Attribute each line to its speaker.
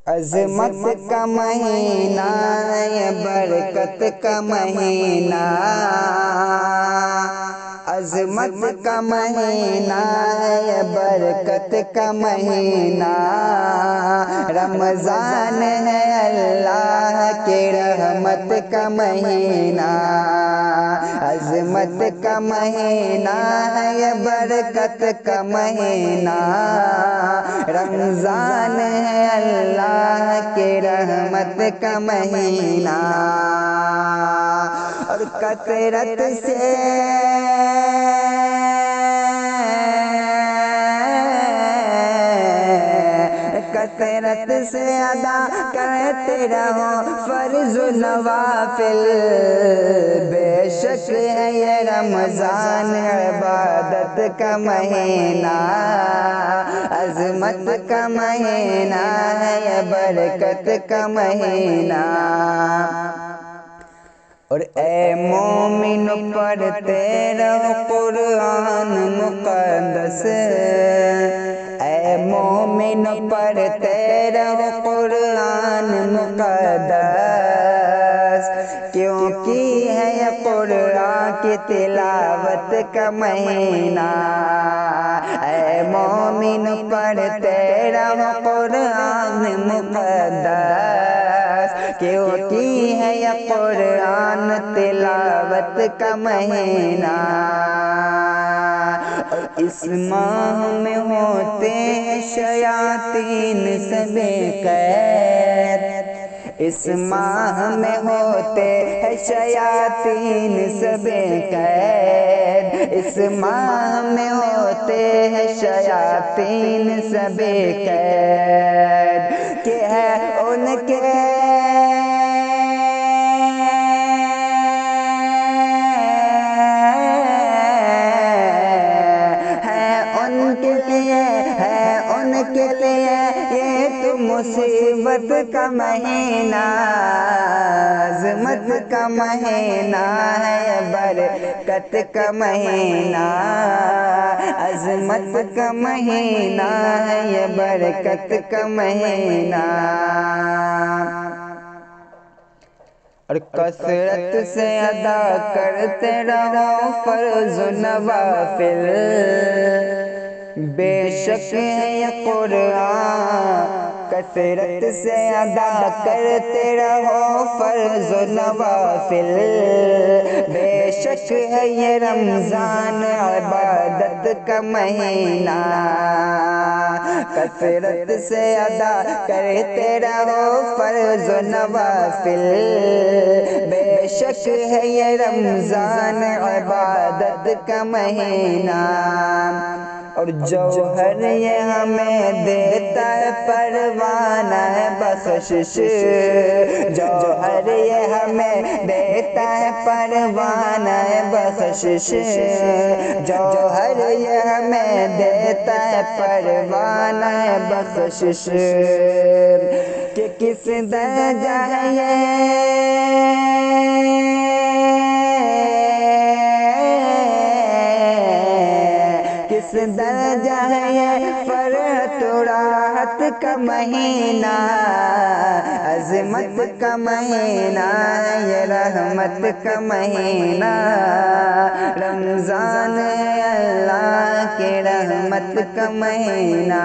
Speaker 1: عظمت کا مہینہ یہ برکت کا مہینہ، عظمت کا مہینہ یہ برکت کا مہینہ، رمضان ہے اللہ کی رحمت کا مہینہ، عظمت کا مہینہ ہے یہ برکت کا مہینہ، رمضان ہے اللہ کی رحمت کا مہینہ، اور کثرت سے ادا کرتے رہو فرض و نوافل، بے شک ہے یہ رمضان عبادت کا مہینہ، عظمت کا مہینہ ہے یہ برکت کا مہینہ، اور اے مومن پڑھتے رہو قرآن مقدس، اے مومن پڑھتے رہو قرآن مقدس، کیونکہ ہے یہ قرآن کی تلاوت کا مہینہ، اے مومن پڑھتے رہو قرآن مقدس، کیونکہ ہے یہ قرآن تلاوت کا مہینہ، اور اس ماہ میں ہوتے ہیں شیاطین سے بے قید، اس ماہ میں ہوتے ہیں شیاطین سے بے قید، اس ماہ میں ہوتے ہیں شیاطین سے بے قید، کہ ہے ان کے یہ تو مصیبت کا مہینہ، عظمت کا مہینہ ہے برکت کا مہینہ، عظمت کا مہینہ ہے یہ برکت کا مہینہ، اور کثرت سے ادا کرتے رہو فرض و نوافل، بے شک ہے یہ قرآن، کثرت سے ادا کرتے رہو فرض و نوافل، بے شک ہے یہ رمضان عبادت کا مہینہ، کثرت سے ادا کرتے رہو فرض و نوافل، بے شک ہے یہ رمضان عبادت کا مہینہ، اور جوہر یہ ہمیں دیتا ہے پروانہ ہے بخشش، جوہر یہ ہمیں دیتا ہے پروانہ ہے بخشش، جوہر یہ ہمیں دیتا ہے پروانہ ہے بخشش، کہ کس درجہ ہے کس درجہ ہے یہ فرحت و راحت کا مہینہ، عظمت کا مہینہ ہے یہ رحمت کا مہینہ، رمضان ہے اللہ کی رحمت کا مہینہ۔